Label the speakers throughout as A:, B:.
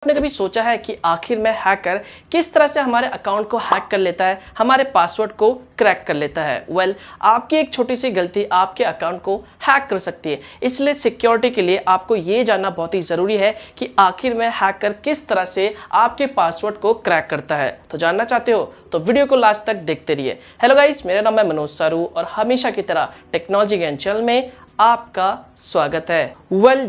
A: आपने कभी सोचा है कि आखिर में हैकर किस तरह से हमारे अकाउंट को हैक कर लेता है, हमारे पासवर्ड को क्रैक कर लेता है? आपकी एक छोटी सी गलती आपके अकाउंट को हैक कर सकती है। इसलिए सिक्योरिटी के लिए आपको ये जानना बहुत ही ज़रूरी है कि आखिर में हैकर किस तरह से आपके पासवर्ड को क्रैक करता है। तो जानना चाहते हो तो वीडियो को लास्ट तक देखते रहिए। हेलो गाइस, मेरा नाम है मनोज सारू और हमेशा की तरह टेक्नोलॉजी ज्ञान चैनल में आपका स्वागत है।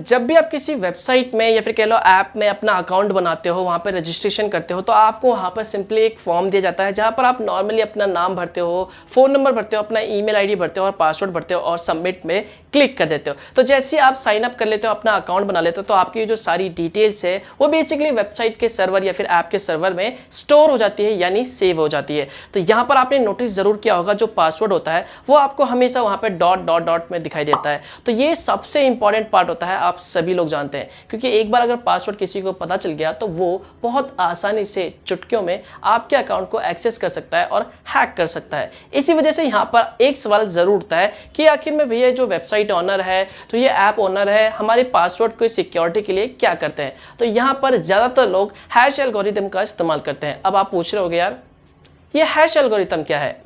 A: जब भी आप किसी वेबसाइट में या फिर कह लो ऐप में अपना अकाउंट बनाते हो, वहाँ पर रजिस्ट्रेशन करते हो, तो आपको वहाँ पर सिंपली एक फॉर्म दिया जाता है जहाँ पर आप नॉर्मली अपना नाम भरते हो, फ़ोन नंबर भरते हो, अपना ईमेल आईडी भरते हो और पासवर्ड भरते हो और सबमिट में क्लिक कर देते हो। तो जैसे आप साइन अप कर लेते हो, अपना अकाउंट बना लेते हो, तो आपकी जो सारी डिटेल्स है वो बेसिकली वेबसाइट के सर्वर या फिर ऐप के सर्वर में स्टोर हो जाती है, यानी सेव हो जाती है। तो यहाँ पर आपने नोटिस ज़रूर किया होगा, जो पासवर्ड होता है वो आपको हमेशा वहाँ पर डॉट डॉट डॉट में दिखाई देता है। तो ये सबसे इंपॉर्टेंट पार्ट होता है, आप सभी लोग जानते हैं, क्योंकि एक बार अगर पासवर्ड किसी को पता चल गया तो वो बहुत आसानी से चुटकियों में आपके अकाउंट को एक्सेस कर सकता है और हैक कर सकता है। इसी वजह से यहाँ पर एक सवाल जरूर उठता है कि आखिर में भैया जो वेबसाइट ओनर है, तो ये ऐप ओनर है, हमारे पासवर्ड को सिक्योरिटी के लिए क्या करते हैं? तो यहाँ पर ज्यादातर लोग हैश एल्गोरिथम का इस्तेमाल करते हैं। अब आप पूछ रहे होगे यार, ये हैश एल्गोरिथम क्या है?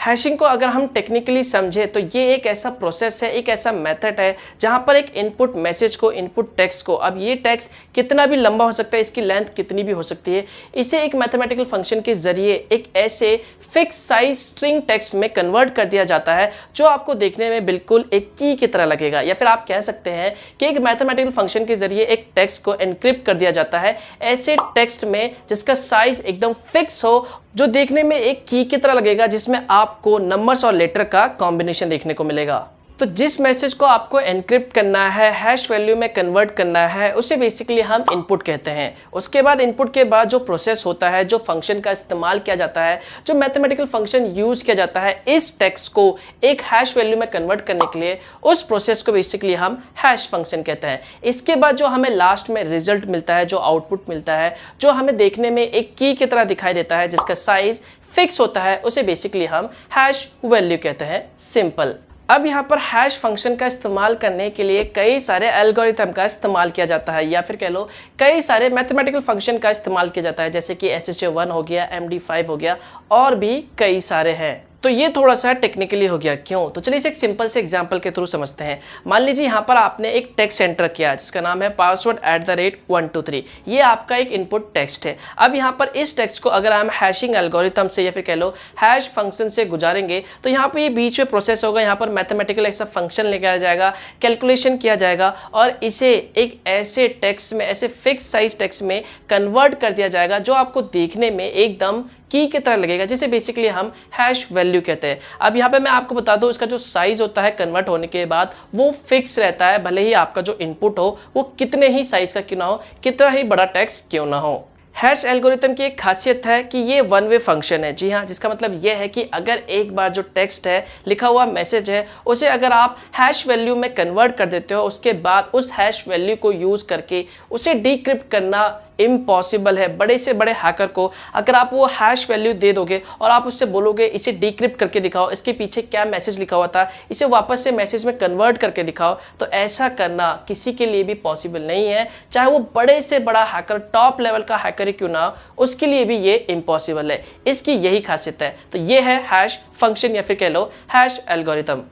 A: हैशिंग को अगर हम टेक्निकली समझे तो ये एक ऐसा प्रोसेस है, एक ऐसा मेथड है जहां पर एक इनपुट मैसेज को, इनपुट टेक्स्ट को, अब ये टेक्स्ट कितना भी लंबा हो सकता है, इसकी लेंथ कितनी भी हो सकती है, इसे एक मैथमेटिकल फंक्शन के जरिए एक ऐसे फिक्स साइज स्ट्रिंग टेक्स्ट में कन्वर्ट कर दिया जाता है जो आपको देखने में बिल्कुल एक की की तरह लगेगा। या फिर आप कह सकते हैं कि एक मैथमेटिकल फंक्शन के जरिए एक टेक्स्ट को एनक्रिप्ट कर दिया जाता है ऐसे टेक्स्ट में जिसका साइज एकदम फिक्स हो, जो देखने में एक की तरह लगेगा, जिसमें आपको नंबर्स और लेटर का कॉम्बिनेशन देखने को मिलेगा। तो जिस मैसेज को आपको एनक्रिप्ट करना है, हैश वैल्यू में कन्वर्ट करना है, उसे बेसिकली हम इनपुट कहते हैं। उसके बाद इनपुट के बाद जो प्रोसेस होता है, जो फंक्शन का इस्तेमाल किया जाता है, जो मैथमेटिकल फंक्शन यूज किया जाता है इस टेक्स्ट को एक हैश वैल्यू में कन्वर्ट करने के लिए, उस प्रोसेस को बेसिकली हम हैश फंक्शन कहते हैं। इसके बाद जो हमें लास्ट में रिजल्ट मिलता है, जो आउटपुट मिलता है, जो हमें देखने में एक की की तरह दिखाई देता है, जिसका साइज फिक्स होता है, उसे बेसिकली हम हैश वैल्यू कहते हैं। सिंपल। अब यहाँ पर हैश फंक्शन का इस्तेमाल करने के लिए कई सारे एल्गोरिथम का इस्तेमाल किया जाता है, या फिर कह लो कई सारे मैथमेटिकल फंक्शन का इस्तेमाल किया जाता है, जैसे कि SHA-1 हो गया, MD5 हो गया और भी कई सारे हैं। तो ये थोड़ा सा टेक्निकली हो गया, क्यों? तो चलिए इसे एक सिंपल से एग्जांपल के थ्रू समझते हैं। मान लीजिए यहाँ पर आपने एक टेक्स्ट एंटर किया जिसका नाम है password@123। ये आपका एक इनपुट टेक्स्ट है। अब यहाँ पर इस टेक्स्ट को अगर हम हैशिंग एल्गोरिथम से या फिर कह लो हैश फंक्शन से गुजारेंगे तो यहाँ पर ये बीच में प्रोसेस होगा। यहाँ पर मैथमेटिकल ऐसा फंक्शन लेके आया जाएगा, कैलकुलेशन किया जाएगा और इसे एक ऐसे टेक्स्ट में, ऐसे फिक्स साइज टेक्स्ट में कन्वर्ट कर दिया जाएगा जो आपको देखने में एकदम की तरह लगेगा, जिसे बेसिकली हम हैश वैल्यू कहते हैं। अब यहाँ पे मैं आपको बता दूं, इसका जो साइज होता है कन्वर्ट होने के बाद वो फिक्स रहता है, भले ही आपका जो इनपुट हो वो कितने ही साइज का क्यों ना हो, कितना ही बड़ा टेक्स्ट क्यों ना हो। हैश एल्गोरिथम की एक खासियत है कि ये वन वे फंक्शन है। जी हाँ, जिसका मतलब ये है कि अगर एक बार जो टेक्स्ट है, लिखा हुआ मैसेज है, उसे अगर आप हैश वैल्यू में कन्वर्ट कर देते हो, उसके बाद उस हैश वैल्यू को यूज करके उसे डिक्रिप्ट करना इम्पॉसिबल है। बड़े से बड़े हैकर को अगर आप वो हैश वैल्यू दे दोगे और आप उससे बोलोगे इसे डिक्रिप्ट करके दिखाओ, इसके पीछे क्या मैसेज लिखा हुआ था, इसे वापस से मैसेज में कन्वर्ट करके दिखाओ, तो ऐसा करना किसी के लिए भी पॉसिबल नहीं है। चाहे वो बड़े से बड़ा हैकर, टॉप लेवल का हैकर क्यों ना, उसके लिए भी ये इम्पॉसिबल है। इसकी यही खासियत है। तो ये है हैश फंक्शन या फिर कह लो हैश एल्गोरिथम।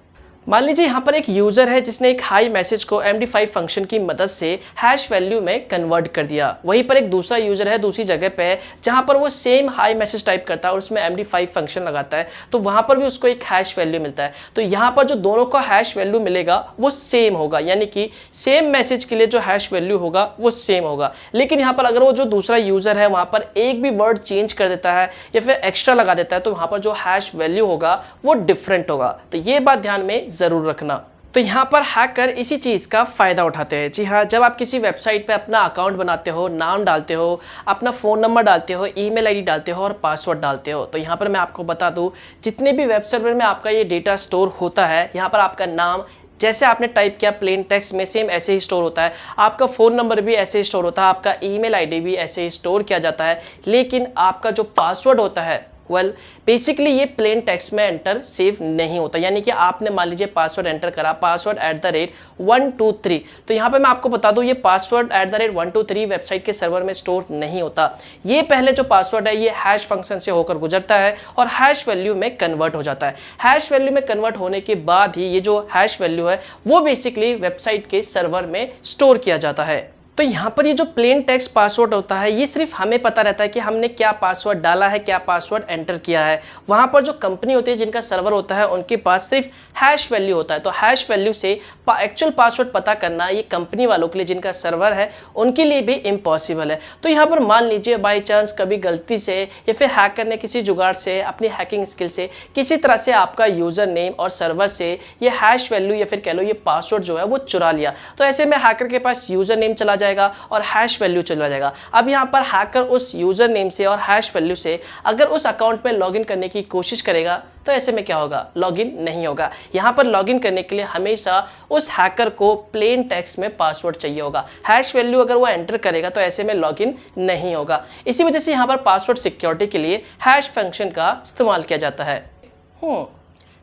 A: मान लीजिए यहाँ पर एक यूजर है जिसने एक हाई मैसेज को MD5 फंक्शन की मदद से हैश वैल्यू में कन्वर्ट कर दिया। वहीं पर एक दूसरा यूजर है दूसरी जगह पे है जहाँ पर वो सेम हाई मैसेज टाइप करता है और उसमें MD5 फंक्शन लगाता है, तो वहाँ पर भी उसको एक हैश वैल्यू मिलता है। तो यहाँ पर जो दोनों का हैश वैल्यू मिलेगा वो सेम होगा, यानी कि सेम मैसेज के लिए जो हैश वैल्यू होगा वो सेम होगा। लेकिन यहाँ पर अगर वो जो दूसरा यूजर है वहाँ पर एक भी वर्ड चेंज कर देता है या फिर एक्स्ट्रा लगा देता है, तो वहाँ पर जो हैश वैल्यू होगा वो डिफरेंट होगा। तो ये बात ध्यान में जरूर रखना। तो यहाँ पर हैकर इसी चीज़ का फ़ायदा उठाते हैं। जी हाँ, जब आप किसी वेबसाइट पे अपना अकाउंट बनाते हो, नाम डालते हो, अपना फ़ोन नंबर डालते हो, ईमेल आईडी डालते हो और पासवर्ड डालते हो, तो यहाँ पर मैं आपको बता दूँ, जितने भी वेब सर्वर में आपका ये डेटा स्टोर होता है, यहाँ पर आपका नाम जैसे आपने टाइप किया प्लेन टेक्स्ट में सेम ऐसे ही स्टोर होता है, आपका फ़ोन नंबर भी ऐसे ही स्टोर होता है, आपका ईमेल आईडी भी ऐसे ही स्टोर किया जाता है। लेकिन आपका जो पासवर्ड होता है बेसिकली ये प्लेन टेक्स्ट में एंटर सेव नहीं होता, यानी कि आपने मान लीजिए पासवर्ड एंटर करा, पासवर्ड @123, तो यहाँ पे मैं आपको बता दूं ये पासवर्ड @123 वेबसाइट के सर्वर में स्टोर नहीं होता। ये पहले जो पासवर्ड है ये हैश फंक्शन से होकर गुजरता है और हैश वैल्यू में कन्वर्ट हो जाता है। हैश वैल्यू में कन्वर्ट होने के बाद ही ये जो हैश वैल्यू है वो बेसिकली वेबसाइट के सर्वर में स्टोर किया जाता है। तो यहाँ पर ये जो प्लेन टेक्स्ट पासवर्ड होता है ये सिर्फ हमें पता रहता है कि हमने क्या पासवर्ड डाला है, क्या पासवर्ड एंटर किया है। वहाँ पर जो कंपनी होती है जिनका सर्वर होता है उनके पास सिर्फ हैश वैल्यू होता है, तो हैश वैल्यू से एक्चुअल पासवर्ड पता करना ये कंपनी वालों के लिए जिनका सर्वर है उनके लिए भी इम्पॉसिबल है। तो यहाँ पर मान लीजिए बाई चांस कभी गलती से या फिर हैकर ने किसी जुगाड़ से अपनी हैकिंग स्किल से किसी तरह से आपका यूज़र नेम और सर्वर से ये हैश वैल्यू या फिर कह लो ये पासवर्ड जो है वो चुरा लिया, तो ऐसे में हैकर के पास यूज़र नेम चला जाएगा और हैश वैल्यू चला जाएगा। अब यहाँ पर हैकर उस यूजर नेम से और हैश वैल्यू से अगर उस अकाउंट में लॉगिन करने की कोशिश करेगा तो ऐसे में क्या होगा, लॉगिन नहीं होगा। यहाँ पर लॉगिन करने के लिए हमेशा उस हैकर को प्लेन टेक्स्ट में पासवर्ड चाहिए होगा। हैश वैल्यू अगर वो एंटर करेगा तो ऐसे में लॉगिन नहीं होगा। इसी वजह से यहाँ पर पासवर्ड सिक्योरिटी के लिए हैश फंक्शन का इस्तेमाल किया जाता है।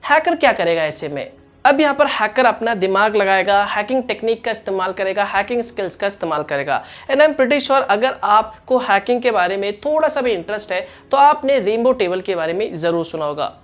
A: हैकर क्या करेगा ऐसे में? अब यहाँ पर हैकर अपना दिमाग लगाएगा, हैकिंग टेक्निक का इस्तेमाल करेगा, हैकिंग स्किल्स का इस्तेमाल करेगा। And I am pretty sure अगर आपको हैकिंग के बारे में थोड़ा सा भी इंटरेस्ट है तो आपने रेनबो टेबल के बारे में ज़रूर सुना होगा।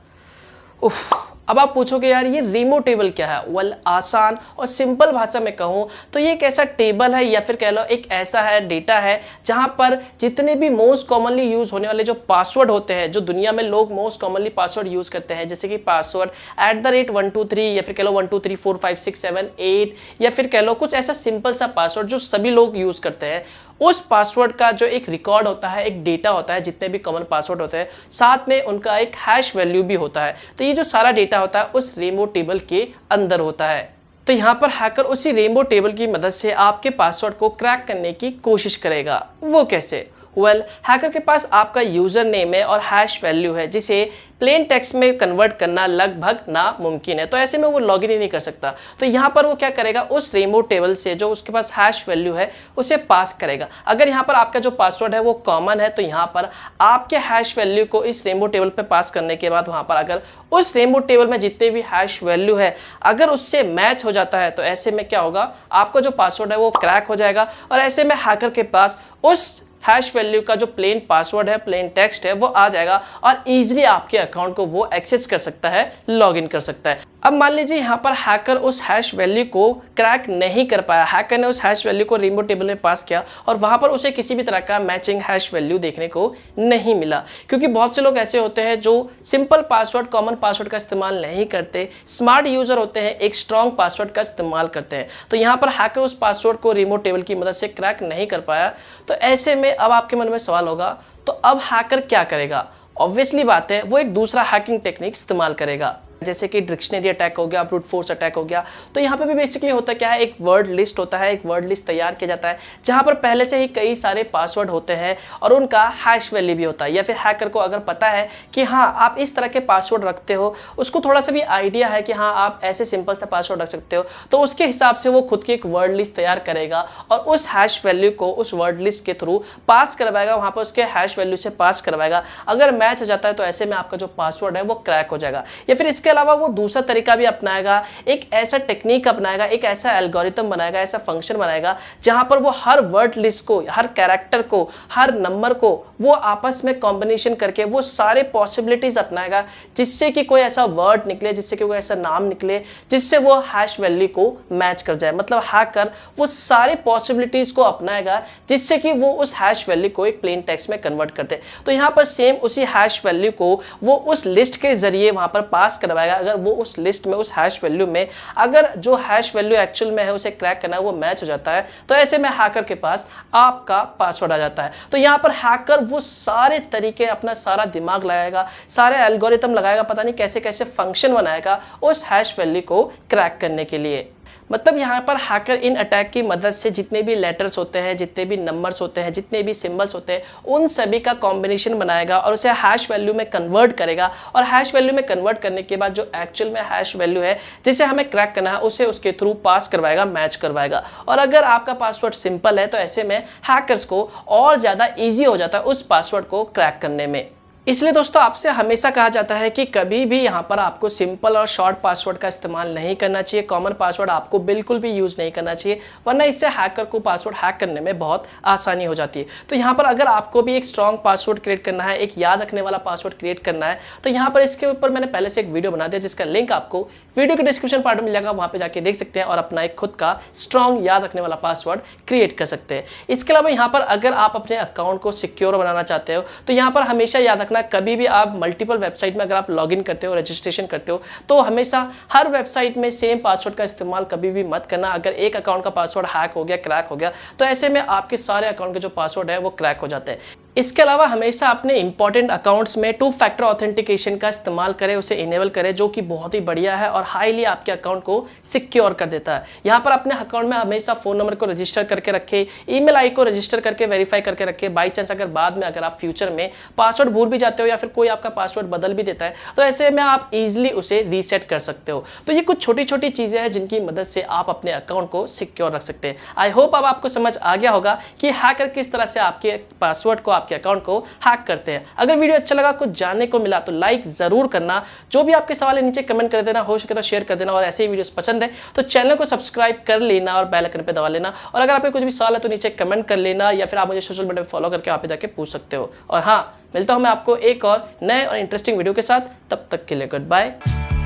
A: अब आप पूछोगे यार ये रेनबो टेबल क्या है? आसान और सिंपल भाषा में कहूँ तो ये एक ऐसा टेबल है या फिर कह लो एक ऐसा है डेटा है जहाँ पर जितने भी मोस्ट कॉमनली यूज़ होने वाले जो पासवर्ड होते हैं, जो दुनिया में लोग मोस्ट कॉमनली पासवर्ड यूज़ करते हैं, जैसे कि पासवर्ड @123 या फिर कह लो 1 2 3 4 5 6 7 8 या फिर कह लो कुछ ऐसा सिंपल सा पासवर्ड जो सभी लोग यूज़ करते हैं, उस पासवर्ड का जो एक रिकॉर्ड होता है, एक डेटा होता है, जितने भी कॉमन पासवर्ड होते हैं साथ में उनका एक हैश वैल्यू भी होता है। तो ये जो सारा डेटा होता है उस रेनबो टेबल के अंदर होता है। तो यहाँ पर हैकर उसी रेनबो टेबल की मदद से आपके पासवर्ड को क्रैक करने की कोशिश करेगा। वो कैसे? हैकर के पास आपका यूजर नेम है और हैश वैल्यू है जिसे प्लेन टेक्स्ट में कन्वर्ट करना लगभग नामुमकिन है, तो ऐसे में वो लॉगिन ही नहीं कर सकता। तो यहाँ पर वो क्या करेगा, उस रेनबो टेबल से जो उसके पास हैश वैल्यू है उसे पास करेगा। अगर यहाँ पर आपका जो पासवर्ड है वो कॉमन है तो यहाँ पर आपके हैश वैल्यू को इस रेनबो टेबल पे पास करने के बाद वहाँ पर अगर उस रेनबो टेबल में जितने भी हैश वैल्यू है अगर उससे मैच हो जाता है तो ऐसे में क्या होगा, आपका जो पासवर्ड है वो क्रैक हो जाएगा और ऐसे में हैकर के पास उस हैश वैल्यू का जो प्लेन पासवर्ड है, प्लेन टेक्स्ट है, वो आ जाएगा और इजीली आपके अकाउंट को वो एक्सेस कर सकता है, लॉगिन कर सकता है। अब मान लीजिए यहाँ पर हैकर उस हैश वैल्यू को क्रैक नहीं कर पाया, हैकर ने उस हैश वैल्यू को रेनबो टेबल में पास किया और वहाँ पर उसे किसी भी तरह का मैचिंग हैश वैल्यू देखने को नहीं मिला, क्योंकि बहुत से लोग ऐसे होते हैं जो सिंपल पासवर्ड, कॉमन पासवर्ड का इस्तेमाल नहीं करते, स्मार्ट यूजर होते हैं, एक स्ट्रॉन्ग पासवर्ड का इस्तेमाल करते हैं। तो यहाँ पर हैकर उस पासवर्ड को रेनबो टेबल की मदद से क्रैक नहीं कर पाया। तो ऐसे में अब आपके मन में सवाल होगा तो अब हैकर क्या करेगा? ऑब्वियसली बात है वो एक दूसरा हैकिंग टेक्निक इस्तेमाल करेगा, जैसे कि डिक्शनरी अटैक हो गया, ब्रूट फोर्स अटैक हो गया। तो यहाँ पे भी बेसिकली होता क्या है, एक वर्ड लिस्ट होता है, एक वर्ड लिस्ट तैयार किया जाता है जहाँ पर पहले से ही कई सारे पासवर्ड होते हैं और उनका हैश वैल्यू भी होता है। या फिर हैकर को अगर पता है कि हाँ आप इस तरह के पासवर्ड रखते हो, उसको थोड़ा सा भी आइडिया है कि हाँ आप ऐसे सिंपल सा पासवर्ड रख सकते हो, तो उसके हिसाब से वो खुद की एक वर्ड लिस्ट तैयार करेगा और उस हैश वैल्यू को उस वर्ड लिस्ट के थ्रू पास करवाएगा, वहाँ पर उसके हैश वैल्यू से पास करवाएगा। अगर मैच हो जाता है तो ऐसे में आपका जो पासवर्ड है वो क्रैक हो जाएगा। या फिर इसके अलावा वो दूसरा तरीका भी अपनाएगा, एक ऐसा टेक्निक अपनाएगा, एक ऐसा एल्गोरिथम बनाएगा, ऐसा फंक्शन बनाएगा जहां पर वो हर वर्ड लिस्ट को, हर कैरेक्टर को, हर नंबर को वो आपस में कॉम्बिनेशन करके वो सारे पॉसिबिलिटीज अपनाएगा जिससे कि कोई ऐसा वर्ड निकले, जिससे कि कोई ऐसा नाम निकले जिससे वो हैश वैल्यू को मैच कर जाए। मतलब हैकर वो सारे पॉसिबिलिटीज को अपनाएगा जिससे कि वो उस हैश वैल्यू को एक प्लेन टेक्स्ट में कन्वर्ट कर दे। तो यहाँ पर सेम उसी हैश वैल्यू को वो उस लिस्ट के जरिए वहां पर पास करवाएगा। अगर वो उस लिस्ट में, उस हैश वैल्यू में अगर जो हैश वैल्यू एक्चुअल में है उसे क्रैक करना है, वो मैच हो जाता है, तो ऐसे में हैकर के पास आपका पासवर्ड आ जाता है। तो यहाँ पर हैकर वो सारे तरीके, अपना सारा दिमाग लगाएगा, सारे एल्गोरिथम लगाएगा, पता नहीं कैसे कैसे फंक्शन बनाएगा उस हैश वैल्यू को क्रैक करने के लिए। मतलब यहाँ पर हैकर इन अटैक की मदद से जितने भी लेटर्स होते हैं, जितने भी नंबर्स होते हैं, जितने भी सिंबल्स होते हैं, उन सभी का कॉम्बिनेशन बनाएगा और उसे हैश वैल्यू में कन्वर्ट करेगा। और हैश वैल्यू में कन्वर्ट करने के बाद जो एक्चुअल में हैश वैल्यू है जिसे हमें क्रैक करना है उसे उसके थ्रू पास करवाएगा, मैच करवाएगा। और अगर आपका पासवर्ड सिंपल है तो ऐसे में हैकर्स को और ज़्यादा ईजी हो जाता है उस पासवर्ड को क्रैक करने में। इसलिए दोस्तों आपसे हमेशा कहा जाता है कि कभी भी यहाँ पर आपको सिंपल और शॉर्ट पासवर्ड का इस्तेमाल नहीं करना चाहिए। कॉमन पासवर्ड आपको बिल्कुल भी यूज़ नहीं करना चाहिए, वरना इससे हैकर को पासवर्ड हैक करने में बहुत आसानी हो जाती है। तो यहाँ पर अगर आपको भी एक स्ट्रॉन्ग पासवर्ड क्रिएट करना है, एक याद रखने वाला पासवर्ड क्रिएट करना है, तो यहाँ पर इसके ऊपर मैंने पहले से एक वीडियो बना दिया जिसका लिंक आपको वीडियो के डिस्क्रिप्शन पार्ट में मिल जाएगा, वहाँ पे जाके देख सकते हैं और अपना एक खुद का स्ट्रॉन्ग याद रखने वाला पासवर्ड क्रिएट कर सकते हैं। इसके अलावा यहाँ पर अगर आप अपने अकाउंट को सिक्योर बनाना चाहते हो तो यहाँ पर हमेशा याद रखना, कभी भी आप मल्टीपल वेबसाइट में अगर आप लॉगिन करते हो, रजिस्ट्रेशन करते हो, तो हमेशा हर वेबसाइट में सेम पासवर्ड का इस्तेमाल कभी भी मत करना। अगर एक अकाउंट का पासवर्ड हैक हो गया, क्रैक हो गया, तो ऐसे में आपके सारे अकाउंट के जो पासवर्ड है वो क्रैक हो जाते हैं। इसके अलावा हमेशा अपने इंपॉर्टेंट अकाउंट्स में 2 फैक्टर ऑथेंटिकेशन का इस्तेमाल करें, उसे इनेबल करें, जो कि बहुत ही बढ़िया है और हाईली आपके अकाउंट को सिक्योर कर देता है। यहाँ पर अपने अकाउंट में हमेशा फ़ोन नंबर को रजिस्टर करके रखें, ईमेल आईडी को रजिस्टर करके वेरीफाई करके रखें। बाई चांस अगर बाद में अगर आप फ्यूचर में पासवर्ड भूल भी जाते हो या फिर कोई आपका पासवर्ड बदल भी देता है, तो ऐसे में आप ईजिली उसे रीसेट कर सकते हो। तो ये कुछ छोटी छोटी चीज़ें हैं जिनकी मदद से आप अपने अकाउंट को सिक्योर रख सकते हैं। आई होप अब आपको समझ आ गया होगा कि हैकर किस तरह से आपके पासवर्ड को, आपके अकाउंट को हैक करते हैं। अगर वीडियो अच्छा लगा, कुछ जानने को मिला, तो लाइक जरूर करना। जो भी आपके सवाल है नीचे कमेंट कर देना, हो सके तो शेयर कर देना, और ऐसे ही वीडियोस पसंद है तो चैनल को सब्सक्राइब कर लेना और बेल आइकन पे दबा लेना। और अगर आपके कुछ भी सवाल है तो नीचे कमेंट कर लेना, या फिर आप मुझे सोशल मीडिया पे फॉलो करके वहाँ पे जाके पूछ सकते हो। और हाँ, मिलता हूँ मैं आपको एक और नए और इंटरेस्टिंग वीडियो के साथ। तब तक के लिए गुड बाय।